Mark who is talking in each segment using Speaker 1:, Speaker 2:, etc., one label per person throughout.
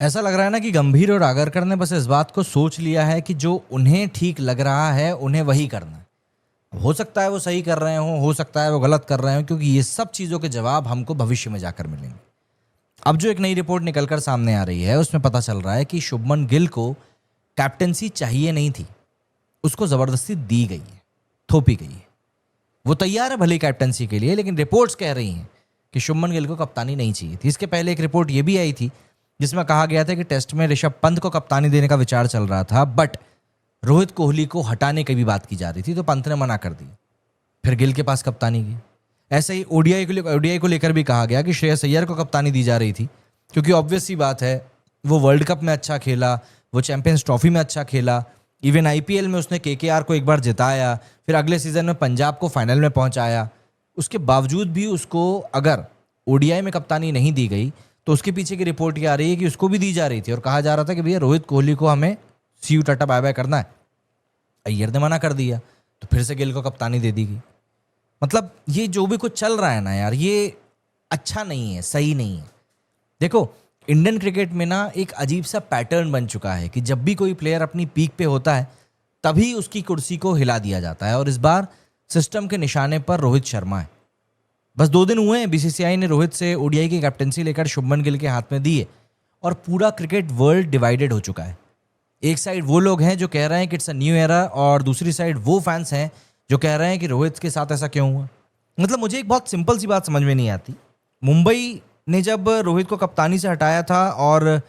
Speaker 1: ऐसा लग रहा है ना कि गंभीर और आगरकर ने बस इस बात को सोच लिया है कि जो उन्हें ठीक लग रहा है उन्हें वही करना है। हो सकता है वो सही कर रहे हो सकता है वो गलत कर रहे हो, क्योंकि ये सब चीज़ों के जवाब हमको भविष्य में जाकर मिलेंगे। अब जो एक नई रिपोर्ट निकलकर सामने आ रही है उसमें पता चल रहा है कि शुभमन गिल को कैप्टेंसी चाहिए नहीं थी, उसको ज़बरदस्ती दी गई है, थोपी गई है। वो तैयार है भले कैप्टेंसी के लिए, लेकिन रिपोर्ट्स कह रही हैं कि शुभमन गिल को कप्तानी नहीं चाहिए थी। इसके पहले एक रिपोर्ट ये भी आई थी जिसमें कहा गया था कि टेस्ट में ऋषभ पंत को कप्तानी देने का विचार चल रहा था, बट रोहित कोहली को हटाने की भी बात की जा रही थी, तो पंत ने मना कर दी। फिर गिल के पास कप्तानी की। ऐसे ही ओडीआई को लेकर भी कहा गया कि श्रेयस अय्यर को कप्तानी दी जा रही थी, क्योंकि ऑब्वियस सी बात है वो वर्ल्ड कप में अच्छा खेला, वो चैंपियंस ट्रॉफी में अच्छा खेला, इवन आईपीएल में उसने केकेआर को एक बार जिताया, फिर अगले सीजन में पंजाब को फाइनल में पहुंचाया। उसके बावजूद भी उसको अगर ओडीआई में कप्तानी नहीं दी गई तो उसके पीछे की रिपोर्ट ये आ रही है कि उसको भी दी जा रही थी और कहा जा रहा था कि भैया रोहित कोहली को हमें सी यू टाटा बाय बाय करना है। अय्यर ने मना कर दिया तो फिर से गिल को कप्तानी दे दी गई। मतलब ये जो भी कुछ चल रहा है ना यार, ये अच्छा नहीं है, सही नहीं है। देखो, इंडियन क्रिकेट में ना एक अजीब सा पैटर्न बन चुका है कि जब भी कोई प्लेयर अपनी पीक पे होता है तभी उसकी कुर्सी को हिला दिया जाता है, और इस बार सिस्टम के निशाने पर रोहित शर्मा है। बस 2 दिन हुए हैं बीसीसीआई ने रोहित से ओडीआई की कैप्टेंसी लेकर शुभमन गिल के हाथ में दी है, और पूरा क्रिकेट वर्ल्ड डिवाइडेड हो चुका है। एक साइड वो लोग हैं जो कह रहे हैं कि इट्स अ न्यू एरा, और दूसरी साइड वो फैंस हैं जो कह रहे हैं कि रोहित के साथ ऐसा क्यों हुआ। मतलब मुझे एक बहुत सिंपल सी बात समझ में नहीं आती। मुंबई ने जब रोहित को कप्तानी से हटाया था और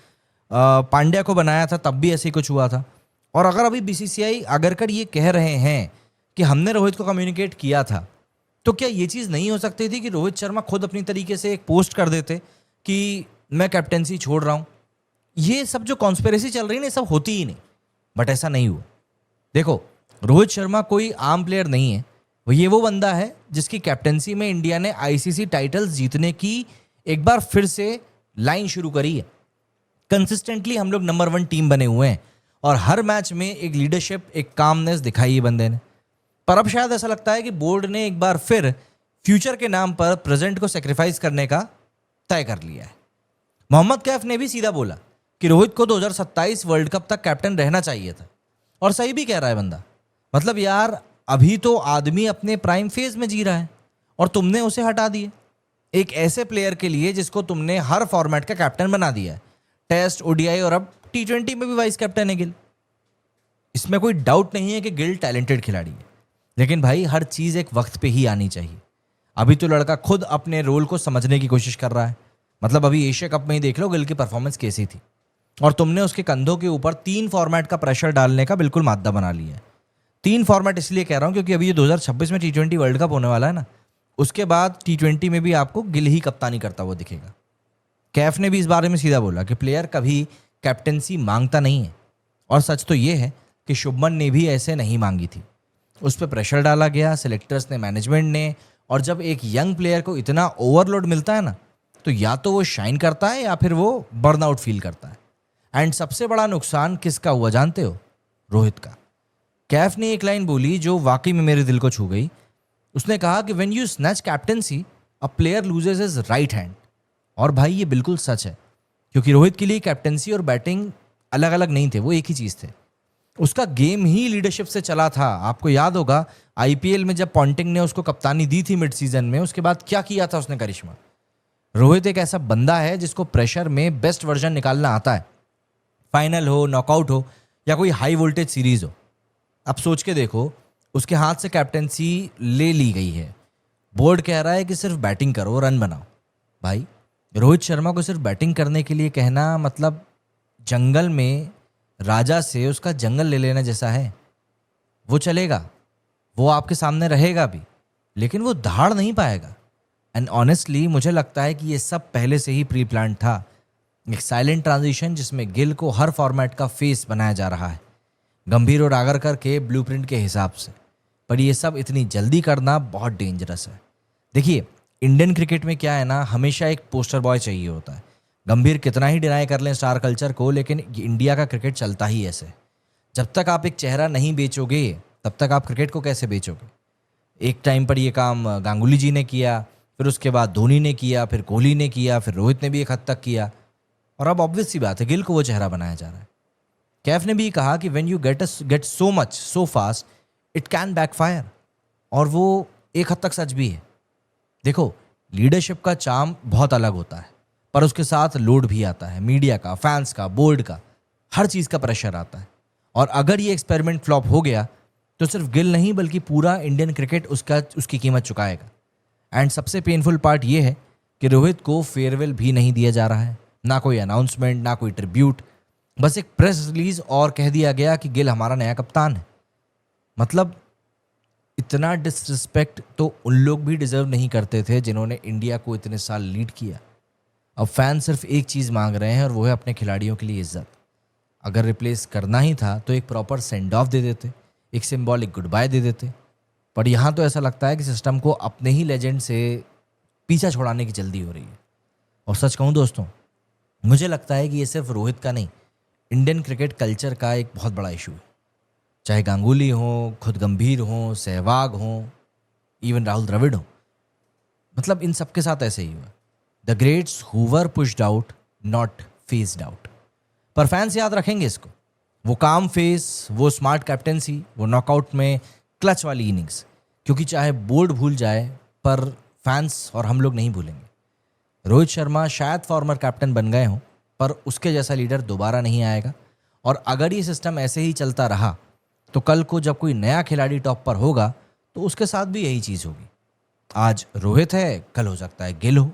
Speaker 1: पांड्या को बनाया था तब भी ऐसे ही कुछ हुआ था। और अगर अभी बीसीसीआई आगरकर ये कह रहे हैं कि हमने रोहित को कम्युनिकेट किया था, तो क्या ये चीज़ नहीं हो सकती थी कि रोहित शर्मा खुद अपनी तरीके से एक पोस्ट कर देते कि मैं कैप्टेंसी छोड़ रहा हूँ। ये सब जो कॉन्स्पिरेसी चल रही है ना, ये सब होती ही नहीं, बट ऐसा नहीं हुआ। देखो, रोहित शर्मा कोई आम प्लेयर नहीं है, वो बंदा है जिसकी कैप्टेंसी में इंडिया ने आईसीसी टाइटल्स जीतने की एक बार फिर से लाइन शुरू करी है। कंसिस्टेंटली हम लोग नंबर 1 टीम बने हुए हैं, और हर मैच में एक लीडरशिप, एक कामनेस दिखाई है बंदे ने। पर अब शायद ऐसा लगता है कि बोर्ड ने एक बार फिर फ्यूचर के नाम पर प्रेजेंट को सेक्रीफाइस करने का तय कर लिया है। मोहम्मद कैफ ने भी सीधा बोला कि रोहित को 2027 वर्ल्ड कप तक कैप्टन रहना चाहिए था, और सही भी कह रहा है बंदा। मतलब यार, अभी तो आदमी अपने प्राइम फेज में जी रहा है और तुमने उसे हटा दिया, एक ऐसे प्लेयर के लिए जिसको तुमने हर फॉर्मेट का कैप्टन बना दिया है। टेस्ट, ओडीआई और अब टी20 में भी वाइस कैप्टन है गिल। इसमें कोई डाउट नहीं है कि गिल टैलेंटेड खिलाड़ी है, लेकिन भाई हर चीज़ एक वक्त पे ही आनी चाहिए। अभी तो लड़का खुद अपने रोल को समझने की कोशिश कर रहा है। मतलब अभी एशिया कप में ही देख लो गिल की परफॉर्मेंस कैसी थी, और तुमने उसके कंधों के ऊपर 3 फॉर्मेट का प्रेशर डालने का बिल्कुल मादा बना लिया है। 3 फॉर्मेट इसलिए कह रहा हूँ क्योंकि अभी ये 2026 में टी20 वर्ल्ड कप होने वाला है ना, उसके बाद टी20 में भी आपको गिल ही कप्तानी करता हुआ दिखेगा। कैफ ने भी इस बारे में सीधा बोला कि प्लेयर कभी कैप्टेंसी मांगता नहीं है, और सच तो ये है कि शुभमन ने भी ऐसे नहीं मांगी थी। उस पर प्रेशर डाला गया, सेलेक्टर्स ने, मैनेजमेंट ने, और जब एक यंग प्लेयर को इतना ओवरलोड मिलता है ना, तो या तो वो शाइन करता है या फिर वो बर्नआउट फील करता है। एंड सबसे बड़ा नुकसान किसका हुआ जानते हो? रोहित का। कैफ ने एक लाइन बोली जो वाकई में मेरे दिल को छू गई। उसने कहा कि when you snatch captaincy a player loses his right hand. और भाई ये बिल्कुल सच है, क्योंकि रोहित के लिए कैप्टेंसी और बैटिंग अलग अलग नहीं थे, वो एक ही चीज़ थे। उसका गेम ही लीडरशिप से चला था। आपको याद होगा आईपीएल में जब पॉन्टिंग ने उसको कप्तानी दी थी मिड सीजन में, उसके बाद क्या किया था उसने करिश्मा। रोहित एक ऐसा बंदा है जिसको प्रेशर में बेस्ट वर्जन निकालना आता है, फाइनल हो, नॉकआउट हो, या कोई हाई वोल्टेज सीरीज हो। अब सोच के देखो, उसके हाथ से कैप्टेंसी ले ली गई है, बोर्ड कह रहा है कि सिर्फ बैटिंग करो, रन बनाओ। भाई रोहित शर्मा को सिर्फ बैटिंग करने के लिए कहना मतलब जंगल में राजा से उसका जंगल ले लेना जैसा है। वो चलेगा, वो आपके सामने रहेगा भी, लेकिन वो दहाड़ नहीं पाएगा। एंड ऑनेस्टली मुझे लगता है कि ये सब पहले से ही प्री प्लान था, एक साइलेंट ट्रांजिशन जिसमें गिल को हर फॉर्मेट का फेस बनाया जा रहा है, गंभीर और आगरकर के ब्लूप्रिंट के हिसाब से। पर ये सब इतनी जल्दी करना बहुत डेंजरस है। देखिए, इंडियन क्रिकेट में क्या है ना, हमेशा एक पोस्टर बॉय चाहिए होता है। गंभीर कितना ही डिनाई कर लें स्टार कल्चर को, लेकिन इंडिया का क्रिकेट चलता ही ऐसे। जब तक आप एक चेहरा नहीं बेचोगे तब तक आप क्रिकेट को कैसे बेचोगे? एक टाइम पर ये काम गांगुली जी ने किया, फिर उसके बाद धोनी ने किया, फिर कोहली ने किया, फिर रोहित ने भी एक हद तक किया। और अब ऑब्वियस सी बात है गिल को वो चेहरा बनाया जा रहा है। कैफ ने भी कहा कि when you get so much so fast it can backfire, और वो एक हद तक सच भी है। देखो, लीडरशिप का चार्म बहुत अलग होता है, पर उसके साथ लोड भी आता है, मीडिया का, फैंस का, बोर्ड का, हर चीज़ का प्रेशर आता है। और अगर ये एक्सपेरिमेंट फ्लॉप हो गया तो सिर्फ गिल नहीं बल्कि पूरा इंडियन क्रिकेट उसकी कीमत चुकाएगा। एंड सबसे पेनफुल पार्ट ये है कि रोहित को फेयरवेल भी नहीं दिया जा रहा है, ना कोई अनाउंसमेंट, ना कोई ट्रिब्यूट, बस एक प्रेस रिलीज और कह दिया गया कि गिल हमारा नया कप्तान है। मतलब इतना डिसरिस्पेक्ट तो उन लोग भी डिजर्व नहीं करते थे जिन्होंने इंडिया को इतने साल लीड किया। अब फैन सिर्फ एक चीज़ मांग रहे हैं और वो है अपने खिलाड़ियों के लिए इज्जत। अगर रिप्लेस करना ही था तो एक प्रॉपर सेंड ऑफ दे देते, एक सिंबॉलिक गुड बाय दे देते। पर यहाँ तो ऐसा लगता है कि सिस्टम को अपने ही लेजेंड से पीछा छुड़ाने की जल्दी हो रही है। और सच कहूँ दोस्तों, मुझे लगता है कि ये सिर्फ रोहित का नहीं, इंडियन क्रिकेट कल्चर का एक बहुत बड़ा इशू है। चाहे गांगुली हो, खुद गंभीर हो, सहवाग हो, इवन राहुल द्रविड़ हो, मतलब इन सबके साथ ऐसे ही हुआ। The greats who were pushed out, not faced out. पर फैंस याद रखेंगे इसको, वो काम फेस, वो स्मार्ट कैप्टेंसी, वो नॉकआउट में क्लच वाली इनिंग्स, क्योंकि चाहे बोर्ड भूल जाए पर फैंस और हम लोग नहीं भूलेंगे। रोहित शर्मा शायद फॉर्मर कैप्टन बन गए हों, पर उसके जैसा लीडर दोबारा नहीं आएगा। और अगर ये सिस्टम ऐसे ही चलता रहा तो कल को जब कोई नया खिलाड़ी टॉप पर होगा तो उसके साथ भी यही चीज़ होगी। आज रोहित है, कल हो सकता है गिल हो,